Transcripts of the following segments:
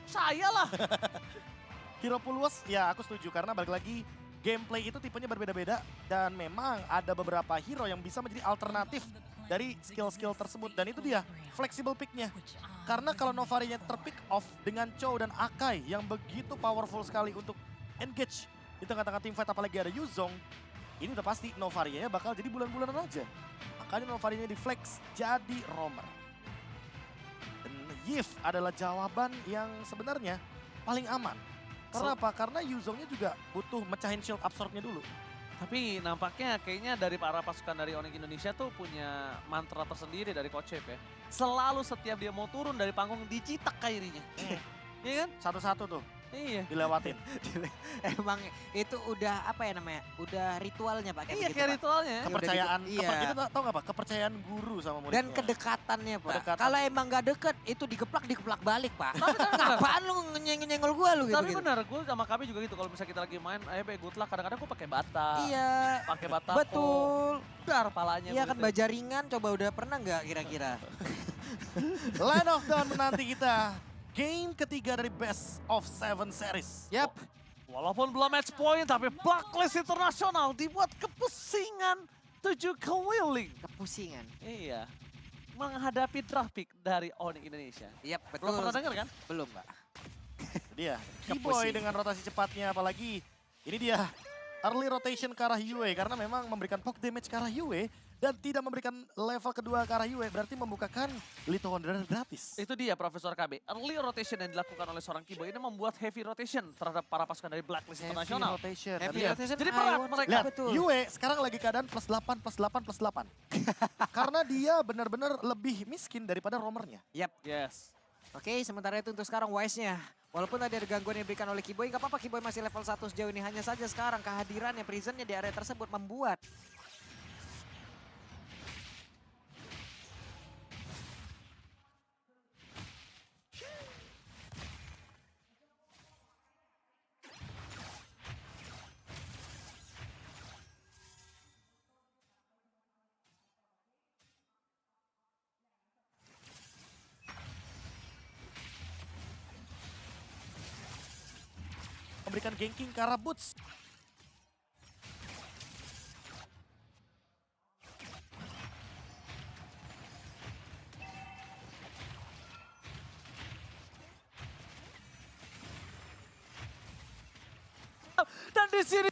Saya lah. Hero pool was, ya aku setuju karena balik lagi gameplay itu tipenya berbeda-beda dan memang ada beberapa hero yang bisa menjadi alternatif dari skill-skill tersebut dan itu dia flexible picknya. Karena kalau Novarinya terpick off dengan Chow dan Akai yang begitu powerful sekali untuk engage di tengah-tengah team fight apalagi ada Yuzong, ini udah pasti Novarianya bakal jadi bulan-bulanan aja. Makanya Novarianya di flex jadi roamer. Dan Yif adalah jawaban yang sebenarnya paling aman. Karena apa? Karena Yuzongnya juga butuh mecahin shield absorbnya dulu. Tapi nampaknya kayaknya dari para pasukan dari Onyx Indonesia tuh punya mantra tersendiri dari Coach Chef ya. Selalu setiap dia mau turun dari panggung dicitak kairinya. Iya kan? Satu-satu tuh Iya. dilewatin. Emang itu udah apa ya namanya? Udah ritualnya Pak. Iya begitu, kayak Pak. ritualnya. Kepercayaan, Iya. itu tau gak Pak? Kepercayaan guru sama muridnya. Dan kedekatannya Pak. Kedekatan. Kalau emang gak deket itu digeplak balik Pak. Tapi benar. Apaan lu nyenggol gua lu gitu. Tapi benar, gue sama kami juga gitu. Kalau misalnya kita lagi main, ayo be good luck. Kadang-kadang gue pakai bata. Iya. Pakai bata. Betul. Dar palanya. Iya kan begitu. baja ringan coba udah pernah nggak kira-kira? Line of Dawn menanti kita. Game ketiga dari Best of 7 series. Yap. Walaupun belum match point, tapi Blacklist Internasional dibuat kepusingan 7 keliling. Kepusingan. Iya. Menghadapi draft pick dari Onyx Indonesia. Yap Belum betul. pernah denger kan? Belum Pak. Dia, Keyboy dengan rotasi cepatnya apalagi. Ini dia, early rotation ke arah Yue. Karena memang memberikan poke damage ke arah Yue. Dan tidak memberikan level kedua ke arah Yue. Berarti membukakan Little Wanderer gratis. Itu dia Profesor KB. Early rotation yang dilakukan oleh seorang Keyboy ini membuat heavy rotation terhadap para pasukan dari Blacklist Internasional. Rotation. Heavy Lihat. rotation. Jadi berat mereka. Lihat, Betul. Yue sekarang lagi keadaan plus 8, plus 8, plus 8. Karena dia benar-benar lebih miskin daripada roamernya. Yap. Yes. Oke, sementara itu untuk sekarang Wise-nya. Walaupun tadi ada gangguan yang diberikan oleh Keyboy, nggak apa-apa Keyboy masih level 1 sejauh ini. Hanya saja sekarang kehadirannya, Prisonnya di area tersebut membuat Memberikan ganking ke arah Boots. Dan di sini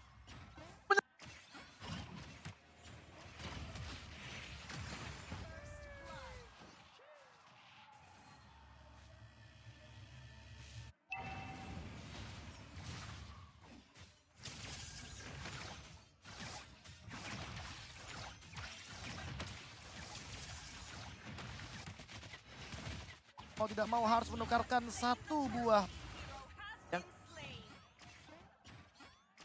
Mau tidak mau harus menukarkan satu buah. Yang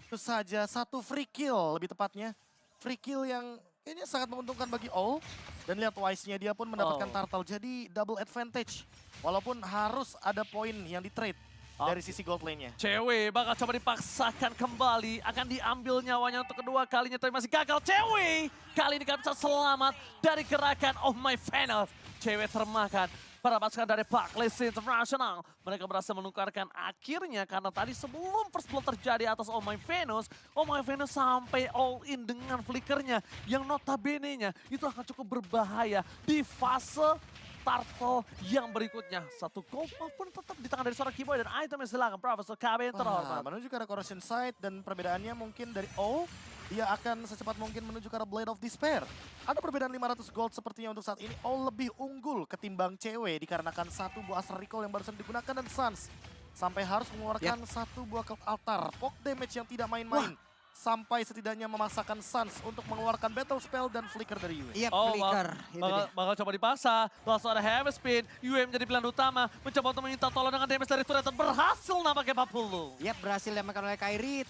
itu saja, satu free kill lebih tepatnya. Free kill yang ini sangat menguntungkan bagi All. Dan lihat Wise-nya dia pun mendapatkan turtle. Jadi double advantage. Walaupun harus ada poin yang di-trade dari sisi gold lane-nya. Cewek bakal coba dipaksakan kembali. Akan diambil nyawanya untuk kedua kalinya. Tapi masih gagal. Cewek kali ini kan bisa selamat dari gerakan Oh My Venus. Cewek termakan. Para pasukan dari Blacklist International. Mereka berhasil menukarkan akhirnya karena tadi sebelum first blood terjadi atas Oh My Venus sampai all in dengan flickernya yang notabene-nya itu akan cukup berbahaya di fase turtle yang berikutnya. Satu gold maupun tetap di tangan dari seorang Keyboy dan itemnya silakan Profesor KB yang terhormat. Menuju ke arah Corrosion Sight dan perbedaannya mungkin dari All. Dia akan secepat mungkin menuju ke arah Blade of Despair. Ada perbedaan 500 gold sepertinya untuk saat ini. All lebih unggul ketimbang cewek dikarenakan satu buah Astral Recall yang barusan digunakan dan Suns. Sampai harus mengeluarkan satu buah Cult Altar. Poke damage yang tidak main-main. Sampai setidaknya memaksakan Suns untuk mengeluarkan Battle Spell dan Flicker dari Yue. Iya, Oh, flicker. Itu dia. bakal coba dipaksa. Langsung ada Heavy Spin. Yue menjadi pilihan utama. Mencoba untuk meminta tolong dengan damage dari turret. Berhasil nampaknya 40. Yap, berhasil diamankan oleh Kairi.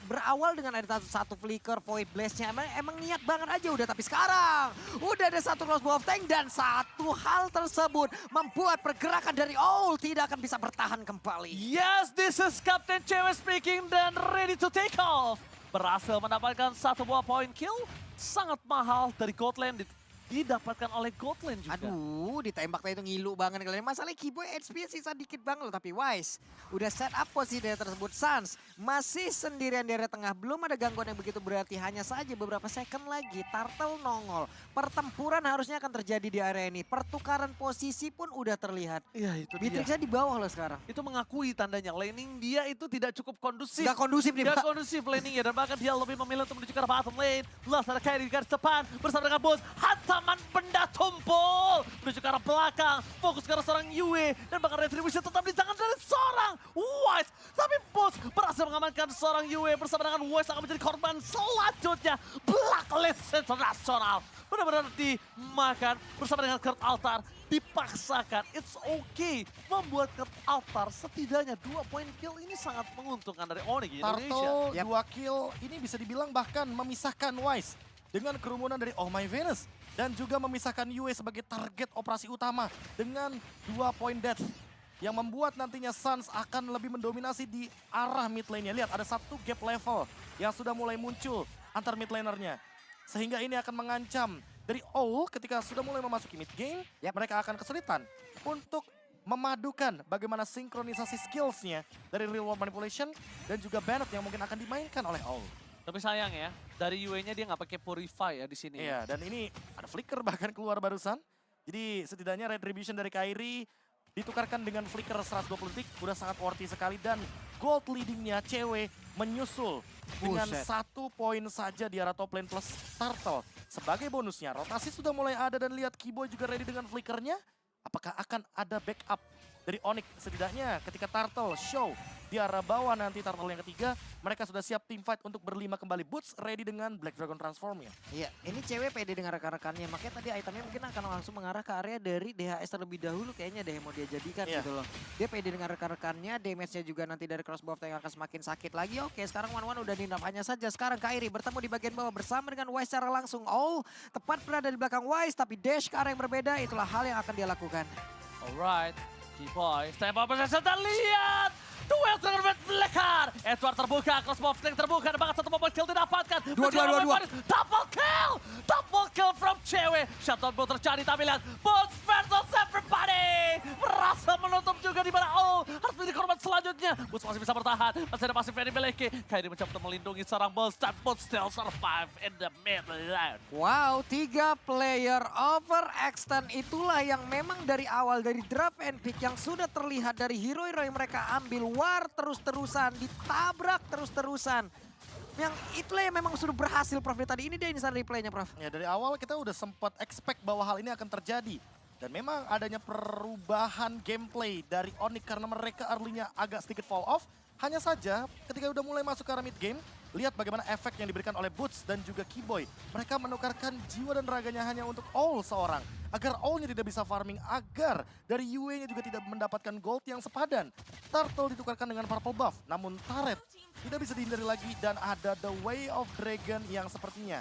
Berawal dengan ada satu flicker, Void Blast-nya. Emang niat banget aja udah. Tapi sekarang udah ada satu crossbow of tank. Dan satu hal tersebut membuat pergerakan dari Owl tidak akan bisa bertahan kembali. Yes, this is Captain Cewek speaking dan ready to take off. Berhasil mendapatkan satu buah point kill. Sangat mahal dari Goldland didapatkan oleh Goldlane juga. Aduh, ditembak tadi itu ngilu banget kalian. Masalahnya Kiboy HP sisa dikit banget loh. Tapi Wise udah set up posisi daerah tersebut. Suns masih sendirian di area tengah. Belum ada gangguan yang begitu berarti. Hanya saja beberapa second lagi Turtle nongol. Pertempuran harusnya akan terjadi di area ini. Pertukaran posisi pun udah terlihat. Iya itu dia. Beatrixnya di bawah loh sekarang. Itu mengakui tandanya laning dia itu tidak cukup kondusif. Gak kondusif nih, Gak Pak. kondusif laningnya dan bahkan dia lebih memilih untuk menuju ke arah bottom lane. Last ada Kairi di garis depan bersama dengan Bos. Hantaman benda tumpul menuju ke arah belakang. Fokus ke arah seorang Yue dan bahkan retribution tetap di tangan dari seorang Wise. Tapi Bos berhasil mengamankan seorang Yue bersama dengan Wise akan menjadi korban selanjutnya. Blacklist internasional. Benar-benar dimakan bersama dengan Kurt Altar. Dipaksakan, it's okay. Membuat Kurt Altar setidaknya 2 poin kill ini sangat menguntungkan dari Onyx Indonesia. Turtle Yap. 2 kill ini bisa dibilang bahkan memisahkan Wise dengan kerumunan dari Oh My Venus. Dan juga memisahkan Yue sebagai target operasi utama dengan 2 point death. Yang membuat nantinya Suns akan lebih mendominasi di arah mid lane-nya. Lihat ada satu gap level yang sudah mulai muncul antar mid laner-nya. Sehingga ini akan mengancam dari Owl ketika sudah mulai memasuki mid game. Yap. Mereka akan kesulitan untuk memadukan bagaimana sinkronisasi skills-nya dari real world manipulation dan juga Bennett yang mungkin akan dimainkan oleh Owl. Tapi sayang ya, dari Yue-nya dia nggak pakai Purify ya di sini. Iya, dan ini ada flicker bahkan keluar barusan. Jadi setidaknya retribution dari Kairi ditukarkan dengan flicker 120 detik, udah sangat worthy sekali. Dan gold leadingnya cewek menyusul dengan Buset. 1 poin saja di arah top lane plus Turtle. Sebagai bonusnya, rotasi sudah mulai ada dan lihat Kiboy juga ready dengan flickernya. Apakah akan ada backup dari Onyx setidaknya ketika Turtle show di arah bawah nanti Turtle yang ketiga. Mereka sudah siap team fight untuk berlima kembali. Boots ready dengan Black Dragon Transform ya. Iya, ini cewek pede dengan rekan-rekannya. Makanya tadi itemnya mungkin akan langsung mengarah ke area dari DHS terlebih dahulu kayaknya deh yang mau dia jadikan Iya. gitu loh. Dia pede dengan rekan-rekannya, damage-nya juga nanti dari crossbow yang akan semakin sakit lagi. Oke, sekarang One udah dinap hanya saja. Sekarang Kairi bertemu di bagian bawah bersama dengan Wise secara langsung. Oh, tepat berada di belakang Wise, tapi dash ke arah yang berbeda. Itulah hal yang akan dia lakukan. Alright, Kiboy, step up possession dan lihat! Duel dengan Red Blacker. Edward terbuka, crossbow flank terbuka, dan bahkan 1 mobil kill didapatkan. Dua. Double kill! Double kill from cewek. Shutdown ball terjadi, tapi lihat. Boots versus everybody. Berhasil menutup juga di mana. Oh, harus menjadi korban selanjutnya. Boots masih bisa bertahan. Masih ada pasif Fanny Beleke. Kairi mencoba untuk melindungi seorang Boots, dan Boots still survive in the mid lane. Wow, 3 player overextend itulah yang memang dari awal dari draft and pick yang sudah terlihat dari hero-hero yang mereka ambil. War terus-terusan, ditabrak terus-terusan. Yang itulah yang memang sudah berhasil Prof. Tadi ini dia instant replaynya Prof. Ya dari awal kita udah sempat expect bahwa hal ini akan terjadi. Dan memang adanya perubahan gameplay dari Onyx karena mereka early-nya agak sedikit fall off. Hanya saja ketika udah mulai masuk ke arah mid game, lihat bagaimana efek yang diberikan oleh Boots dan juga Kiboy. Mereka menukarkan jiwa dan raganya hanya untuk Owl seorang. Agar Owl-nya tidak bisa farming, agar dari Yue-nya juga tidak mendapatkan gold yang sepadan. Turtle ditukarkan dengan purple buff, namun Turret tidak bisa dihindari lagi. Dan ada The Way of Dragon yang sepertinya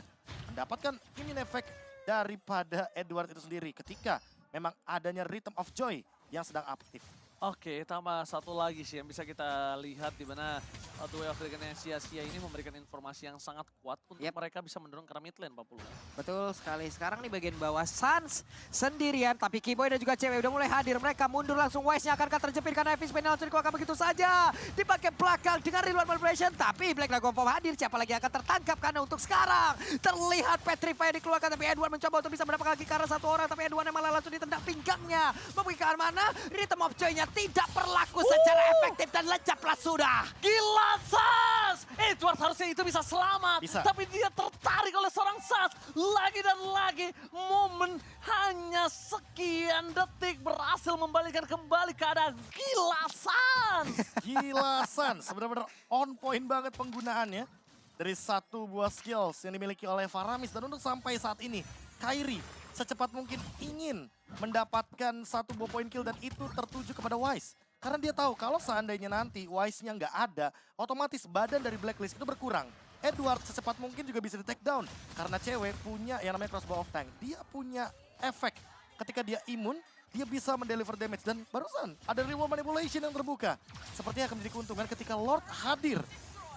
mendapatkan immune effect daripada Edward itu sendiri. Ketika memang adanya Rhythm of Joy yang sedang aktif. Oke, tambah satu lagi sih yang bisa kita lihat di mana Duel of Dragon yang sia-sia ini memberikan informasi yang sangat kuat untuk mereka bisa mendorong ke mid lane 40. Betul sekali. Sekarang nih bagian bawah Suns sendirian. Tapi Kiboy dan juga cewek udah mulai hadir. Mereka mundur langsung. Wise-nya akankah terjepit karena Epic Spinal langsung dikeluarkan begitu saja. Dipakai belakang dengan reload manipulation. Tapi Black Dragon Form hadir. Siapa lagi akan tertangkap karena untuk sekarang terlihat Petrify dikeluarkan. Tapi Edward mencoba untuk bisa mendapatkan lagi karena satu orang. Tapi Edward malah langsung ditendang pinggangnya. Membuka mana? Rhythm of Joy-nya tidak berlaku secara efektif dan lencaplah sudah. Gila Sas! Edward harusnya itu bisa selamat. Bisa. Tapi dia tertarik oleh seorang Sas. Lagi dan lagi momen hanya sekian detik berhasil membalikan kembali keadaan. Gila Sans! Gila Suns, benar-benar on point banget penggunaannya. Dari satu buah skills yang dimiliki oleh Faramis. Dan untuk sampai saat ini, Kairi secepat mungkin ingin mendapatkan satu buah poin kill dan itu tertuju kepada Wise. Karena dia tahu kalau seandainya nanti Wise-nya nggak ada, otomatis badan dari Blacklist itu berkurang. Edward secepat mungkin juga bisa di take down. Karena cewek punya yang namanya crossbow of tank. Dia punya efek ketika dia imun, dia bisa mendeliver damage. Dan barusan ada reward manipulation yang terbuka. Sepertinya akan menjadi keuntungan ketika Lord hadir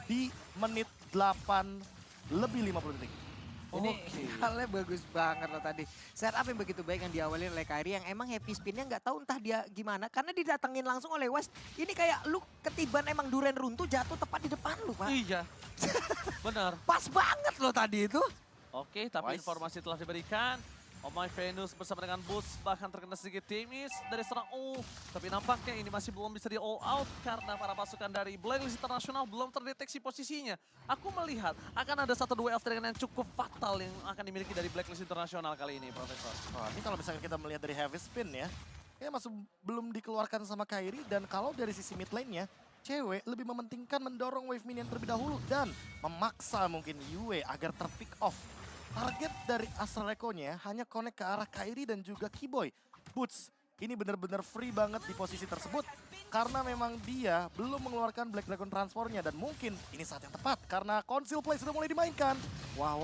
di menit 8 lebih 50 detik. Ini halnya bagus banget loh tadi. Setup yang begitu baik yang diawali oleh Kairi yang emang happy spinnya nggak tahu entah dia gimana. Karena didatengin langsung oleh West. Ini kayak lu ketiban emang duren runtuh jatuh tepat di depan lu, Pak. Iya, benar. Pas banget loh tadi itu. Oke, tapi Wise. informasi telah diberikan. Oh My Venus bersama dengan Boots bahkan terkena sedikit damage dari serang ult. Tapi nampaknya ini masih belum bisa di all out karena para pasukan dari Blacklist International belum terdeteksi posisinya. Aku melihat akan ada 1-2 elf yang cukup fatal yang akan dimiliki dari Blacklist International kali ini, Profesor. Wah, ini kalau misalkan kita melihat dari heavy spin ya, kayaknya masih belum dikeluarkan sama Kairi. Dan kalau dari sisi mid lane-nya, cewek lebih mementingkan mendorong wave minion terlebih dahulu dan memaksa mungkin Yue agar terpick off. Target dari Astral Echo-nya hanya connect ke arah Kairi dan juga Keyboy. Boots ini benar-benar free banget di posisi tersebut karena memang dia belum mengeluarkan Black Dragon Transformnya dan mungkin ini saat yang tepat karena Conceal Play sudah mulai dimainkan. Wah,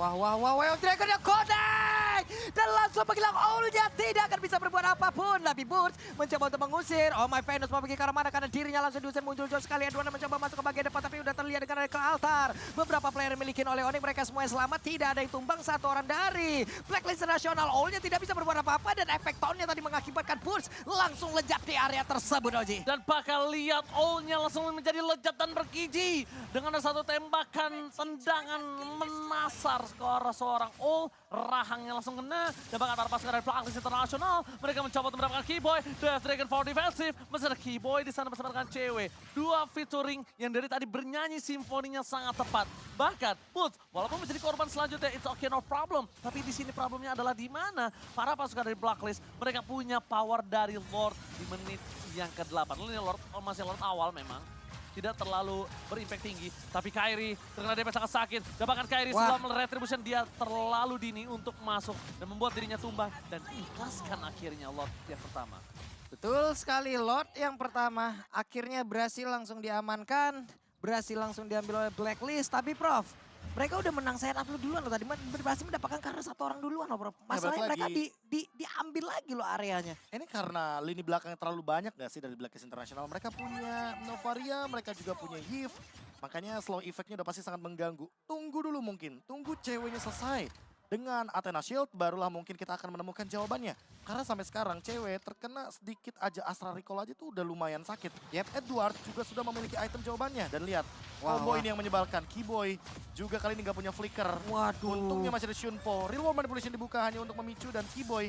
Dragon yang connect! Dan langsung menghilang ult-nya, tidak akan bisa berbuat apapun. Tapi Boots mencoba untuk mengusir. Oh My Venus mau pergi ke arah mana karena dirinya langsung diusir muncul jauh sekali. Edwana mencoba masuk ke bagian depan tapi udah terlihat dengan ke altar. Beberapa player yang milikin oleh Onyx, mereka semua selamat. Tidak ada yang tumbang, satu orang dari Blacklist Nasional. Ult-nya tidak bisa berbuat apa-apa dan efek tauntnya tadi mengakibatkan Boots langsung lejat di area tersebut, Oji. Dan bakal lihat ult-nya langsung menjadi lejat dan bergiji. Dengan ada satu tembakan tendangan menasar ke arah seorang ult. Rahangnya langsung kena. Dan bahkan para pasukan dari Blacklist International. Mereka mencoba untuk mendapatkan Keyboy. Death Dragon for defensive. Masih ada Keyboy di sana bersama dengan cewek. Dua featuring yang dari tadi bernyanyi simfoninya sangat tepat. Bahkan Boots walaupun menjadi korban selanjutnya it's okay no problem. Tapi di sini problemnya adalah di mana para pasukan dari Blacklist mereka punya power dari Lord di menit yang ke-8. Lalu ini Lord masih Lord awal memang. Tidak terlalu berimpact tinggi. Tapi Kairi terkena damage sangat sakit. Dan bahkan Kairi setelah retribution dia terlalu dini untuk masuk. Dan membuat dirinya tumbang. Dan ikhlaskan akhirnya Lord yang pertama. Betul sekali, Lord yang pertama akhirnya berhasil langsung diamankan. Berhasil langsung diambil oleh Blacklist. Tapi Prof, mereka udah menang setup lu duluan loh tadi. Berhasil mendapatkan karena satu orang duluan loh, Prof. Masalahnya mereka diambil lagi loh areanya. Ini karena lini belakang terlalu banyak gak sih dari Blacklist International? Mereka punya Novaria, mereka juga punya Yves. Makanya slow effect-nya udah pasti sangat mengganggu. Tunggu dulu mungkin, tunggu ceweknya selesai. Dengan Athena Shield barulah mungkin kita akan menemukan jawabannya. Karena sampai sekarang cewek terkena sedikit aja Astral Recall aja tuh udah lumayan sakit. Edward juga sudah memiliki item jawabannya. Dan lihat, combo ini yang menyebalkan. Keyboy juga kali ini gak punya flicker. Waduh. Untungnya masih ada Shunpo. Real World Manipulation dibuka hanya untuk memicu dan Keyboy.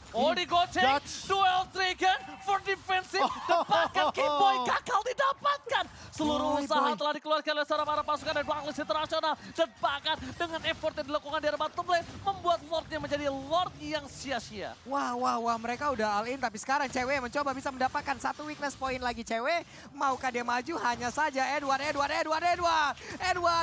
Oh digoceng, duel Dragon for defensive, dan bahkan Keyboy gagal didapatkan. Seluruh usaha telah dikeluarkan oleh para pasukan dari Blacklist International. Dan bahkan dengan effort yang dilakukan di area bottom lane, membuat Lordnya menjadi Lord yang sia-sia. Wah, mereka udah all in tapi sekarang cewek mencoba bisa mendapatkan satu weakness point lagi cewek. Maukah dia maju? Hanya saja Edward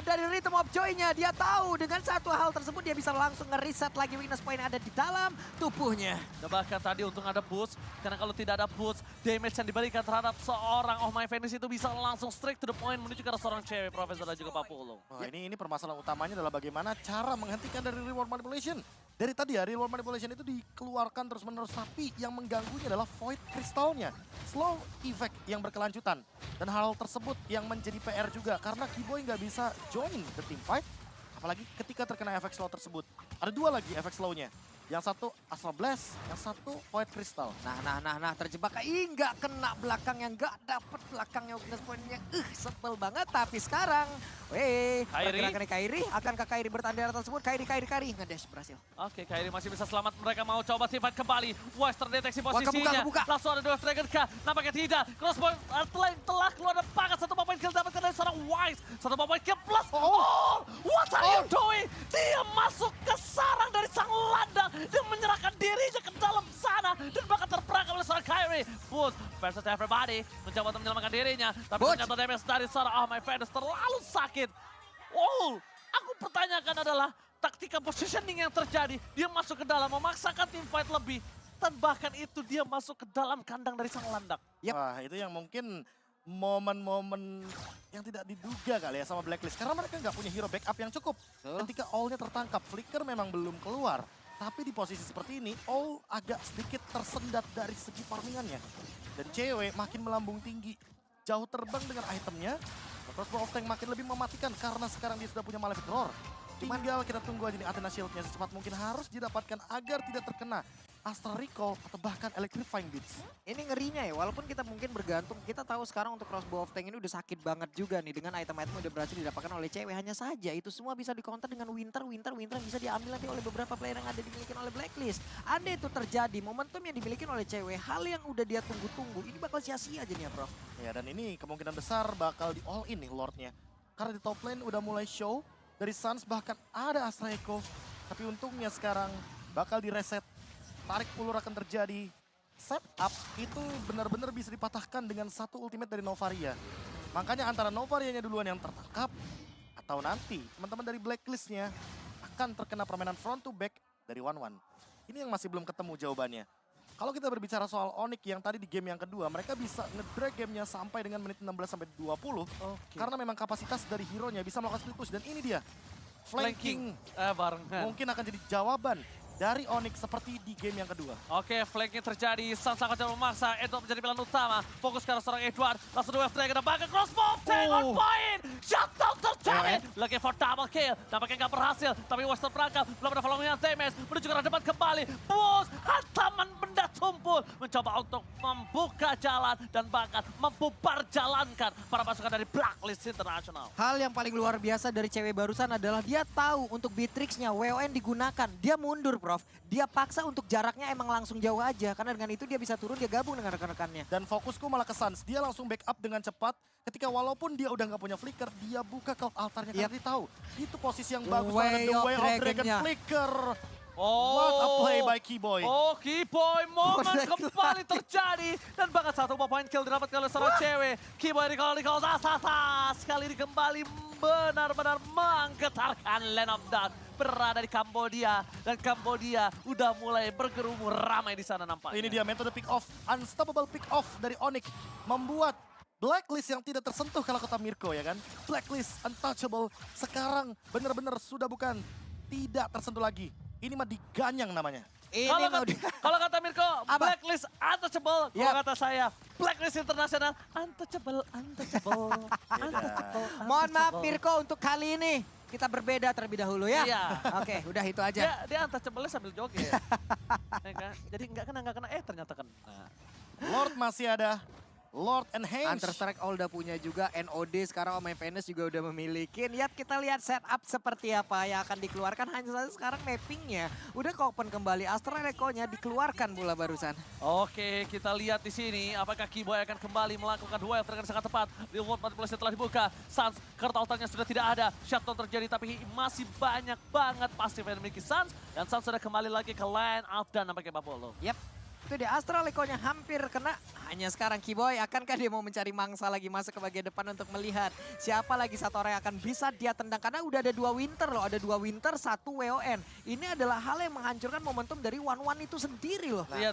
dari Rhythm of Joy-nya. Dia tahu dengan satu hal tersebut dia bisa langsung nge-reset lagi weakness point yang ada di dalam tubuhnya. Dan bahkan tadi untung ada boost, karena kalau tidak ada boost, damage yang diberikan terhadap seorang Oh My Venus itu bisa langsung straight to the point menuju ke arah seorang cewek, Profesor dan juga Pak Pulung. Wah, ini permasalahan utamanya adalah bagaimana cara menghentikan dari Reward Manipulation. Dari tadi ya, Reward Manipulation itu dikeluarkan terus-menerus, tapi yang mengganggunya adalah Void Crystal-nya. Slow effect yang berkelanjutan. Dan hal tersebut yang menjadi PR juga, karena Keyboy nggak bisa join the team fight. Apalagi ketika terkena efek slow tersebut. Ada dua lagi efek slow-nya. Yang satu Astral Blast, yang satu Void Crystal. Nah, terjebak. Nggak kena belakangnya, nggak dapet belakangnya weakness point-nya. Sebel banget. Tapi sekarang, pergerakan Kairi. Akankah Kairi bertanding tersebut? Kairi, ngedash berhasil. Oke, Kairi masih bisa selamat. Mereka mau coba team fight kembali. Wise terdeteksi posisinya. Kebuka. Langsung ada Death Dragon kah? Nampaknya tidak. Crossbow telah keluar dan bahkan satu point kill dapatkan dari seorang Wise. Satu point kill plus. What are you doing? Dia masuk ke sarang dari sang landang. Dia menyerahkan dirinya ke dalam sana. Dan bahkan terperangkap oleh seorang Kairi. Boots versus everybody. Mencoba untuk menyelamatkan dirinya. Tapi ternyata damage dari seorang Oh My Venus terlalu sakit. Aku pertanyakan adalah taktika positioning yang terjadi. Dia masuk ke dalam memaksakan team fight lebih. Dan bahkan itu dia masuk ke dalam kandang dari sang landak. Wah, itu yang mungkin momen-momen yang tidak diduga kali ya sama Blacklist. Karena mereka nggak punya hero backup yang cukup. Ketika all-nya tertangkap, Flicker memang belum keluar. Tapi di posisi seperti ini, all agak sedikit tersendat dari segi farmingannya. Dan cewek makin melambung tinggi. Jauh terbang dengan itemnya. Crossbow of Tank makin lebih mematikan karena sekarang dia sudah punya Malefic Roar. Tinggal kita tunggu aja nih Athena Shield-nya secepat mungkin harus didapatkan agar tidak terkena Astral Recall atau bahkan Electrifying Beats. Ini ngerinya ya, walaupun kita mungkin bergantung, kita tahu sekarang untuk Crossbow of Tank ini udah sakit banget juga nih. Dengan item-item udah berhasil didapatkan oleh cewek. Hanya saja itu semua bisa di-counter dengan Winter yang bisa diambil nanti oleh beberapa player yang ada dimiliki oleh Blacklist. Andai itu terjadi, momentum yang dimiliki oleh cewek, hal yang udah dia tunggu-tunggu, ini bakal sia-sia jadinya, Prof. Ya, dan ini kemungkinan besar bakal di all in nih Lordnya. Karena di top lane udah mulai show, dari Suns bahkan ada Astra Echo. Tapi untungnya sekarang bakal direset. Tarik ulur akan terjadi. Setup itu benar-benar bisa dipatahkan dengan satu ultimate dari Novaria. Makanya antara Novarianya duluan yang tertangkap, atau nanti teman-teman dari Blacklist-nya akan terkena permainan front to back dari 1-1. Ini yang masih belum ketemu jawabannya. Kalau kita berbicara soal Onyx yang tadi di game yang kedua, mereka bisa nge-drag gamenya sampai dengan menit 16-20. Karena memang kapasitas dari hero-nya bisa melakukan split push. Dan ini dia, flanking. Barengan. Mungkin akan jadi jawaban dari Onyx seperti di game yang kedua. Oke, flanking terjadi. Sang sangat jauh memaksa. Edward menjadi pilihan utama. Fokus ke arah seorang Edward. Langsung dua F-Dragon. Bahkan crossbow. Tank on point. Shutdown terjadi. Looking for double kill. Nampaknya nggak berhasil. Tapi Western berangkat. Belum ada following yang damage. Menuju ke arah depan kembali. Push. Hantaman benda tumpul. Mencoba untuk membuka jalan. Dan bahkan membubar jalankan para pasukan dari Blacklist International. Hal yang paling luar biasa dari cewek barusan adalah dia tahu untuk Beatrix-nya WON digunakan. Dia mundur, Prof. Dia paksa untuk jaraknya emang langsung jauh aja. Karena dengan itu dia bisa turun, dia gabung dengan rekan-rekannya. Dan fokusku malah ke Suns. Dia langsung backup dengan cepat. Ketika walaupun dia udah nggak punya flicker, dia buka cloud altarnya. Karena dia tahu itu posisi yang bagus. Way The of Way of Dragon Dragon-nya. flicker. Oh, What a play by Keyboy. Oh, Keyboy, momen kembali terjadi. Dan bahkan satu point kill didapatkan oleh seorang cewek. Keyboy recall asas. Kali ini kembali benar-benar menggetarkan Land of Dark. Berada di Kambodia. Dan Kambodia udah mulai bergerumur ramai di sana nampaknya. Ini dia metode pick off, unstoppable pick off dari Onyx. Membuat Blacklist yang tidak tersentuh kalau kata Mirko ya kan. Blacklist untouchable sekarang benar-benar sudah bukan tidak tersentuh lagi. Ini mah diganyang namanya. Ini Kalau kata Mirko, Apa? Blacklist untouchable. Kalau Yap. kata saya, Blacklist Internasional untouchable. Mohon maaf Mirko untuk kali ini. Kita berbeda terlebih dahulu ya. Iya. Oke, udah itu aja. Dia untouchable sambil joget. Ya kan? Jadi nggak kena, ternyata kena. Lord masih ada. Lord and Henge. Counter-Strike all udah punya juga, NOD sekarang Om Venus juga udah memiliki. Lihat kita lihat setup seperti apa yang akan dikeluarkan. Hanya saja sekarang mappingnya udah open kembali. Astral Echo-nya dikeluarkan pula barusan. Oke, kita lihat di sini apakah Keyboy akan kembali melakukan duel dengan sangat tepat. Reward manipulasi telah dibuka. Suns, kartu altarnya sudah tidak ada. Shutdown terjadi tapi masih banyak banget pasif yang dimiliki Suns. Dan Suns sudah kembali lagi ke line out dan nampaknya Babolo. Yap. Itu dia Astral Echo-nya hampir kena. Hanya sekarang Keyboy akankah dia mau mencari mangsa lagi masuk ke bagian depan untuk melihat siapa lagi satu orang yang akan bisa dia tendang. Karena udah ada 2 Winter loh, ada 2 Winter, 1 WON. Ini adalah hal yang menghancurkan momentum dari 1-1 itu sendiri loh. Nah, Iya,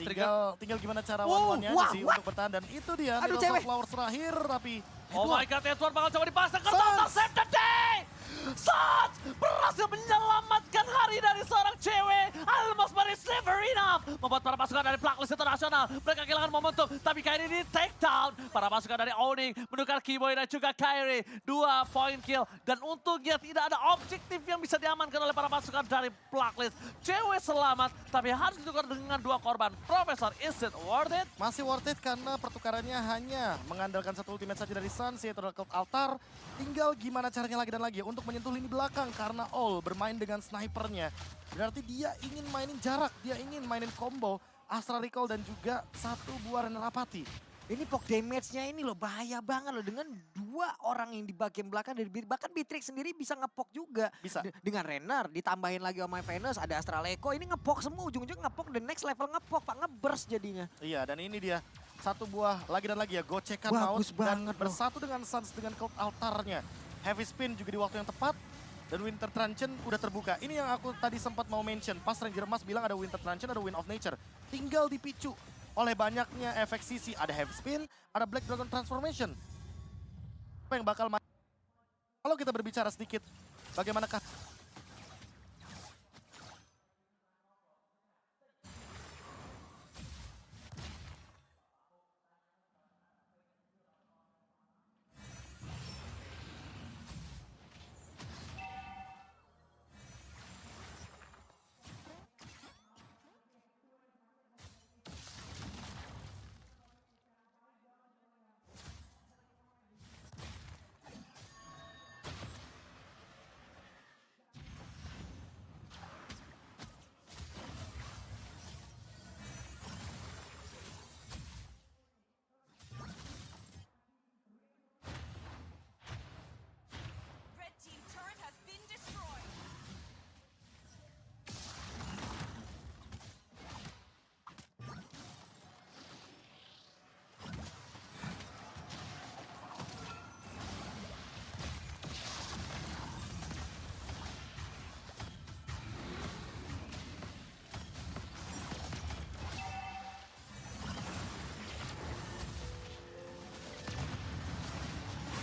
tinggal gimana cara Wow, one-one-nya wah, aja sih wah. untuk bertahan. Dan itu dia, Aduh, Needles cewek. of Flowers terakhir tapi... Oh my god, Edward bakal coba dipasang ke Suns. total save the day! Suns berhasil menyelamatkan hari dari seorang cewek. Almost but it's never enough. Membuat para pasukan dari Blacklist Internasional. Mereka kehilangan momentum, tapi kali ini take down. Para pasukan dari Onyx menukar Keyboy dan juga Kyrie. 2 point kill. Dan untungnya tidak ada objektif yang bisa diamankan oleh para pasukan dari Blacklist. Cewek selamat, tapi harus ditukar dengan 2 korban. Profesor, is it worth it? Masih worth it karena pertukarannya hanya mengandalkan satu ultimate saja dari Suns, yaitu Cloud Altar. Tinggal gimana caranya lagi dan lagi untuk menyentuh lini belakang karena All bermain dengan snipernya. Berarti dia ingin mainin jarak, dia ingin mainin combo Astral Recall dan juga satu buah Renarapati. Ini poke damage-nya ini loh bahaya banget loh. Dengan 2 orang yang di bagian belakang dari bahkan Beatrix sendiri bisa ngepok juga. Bisa. Dengan Renner ditambahin lagi sama Venus, ada Astral Echo. Ini ngepok semua, ujung-ujungnya ngepok the next level ngepok Pak, ngeburst jadinya. Iya, dan ini dia satu buah lagi dan lagi ya, gocekan maut Bagus dan banget loh. bersatu dengan Suns dengan Cloud Altarnya. Heavy spin juga di waktu yang tepat dan Winter Truncheon udah terbuka. Ini yang aku tadi sempat mau mention, pas Ranger Emas bilang ada Winter Truncheon, ada Wind of Nature. Tinggal dipicu oleh banyaknya efek sisi, ada Heavy Spin, ada Black Dragon Transformation. Apa yang bakal kalau kita berbicara sedikit, bagaimanakah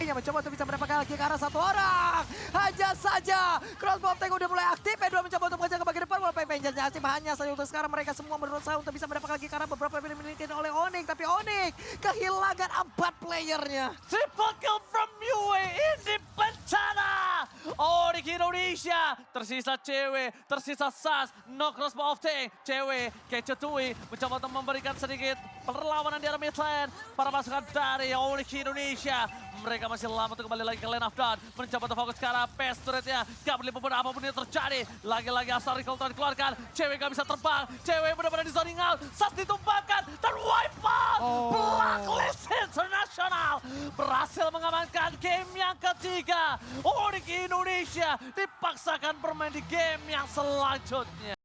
Yang mencoba untuk bisa mendapatkan lagi ke arah satu orang. Hanya saja crossbow tank udah mulai aktif. Edward mencoba untuk mengejar ke bagian depan. Walaupun Vengeance aktif hanya saja untuk sekarang mereka semua berusaha untuk bisa mendapatkan lagi ke arah beberapa yang dimiliki oleh Onyx. Tapi Onyx kehilangan 4 playernya. Triple kill from UA Indi Bencana. Onyx Indonesia. Tersisa cewek, tersisa Sas. No crossbow of tank. Cewek, Kecetui mencoba untuk memberikan sedikit perlawanan di arah mid lane. Para pasukan dari Onyx Indonesia. Mereka masih lama untuk kembali lagi ke lane of dawn. Mencoba untuk fokus ke arah base turretnya. Gak boleh pun apapun yang terjadi. Lagi-lagi Asal Recall telah dikeluarkan. Cewek gak bisa terbang. Cewek benar-benar di zoning out. Sas ditumpahkan dan wipe out. Blacklist International berhasil mengamankan game yang ketiga. Onyx Indonesia dipaksakan bermain di game yang selanjutnya.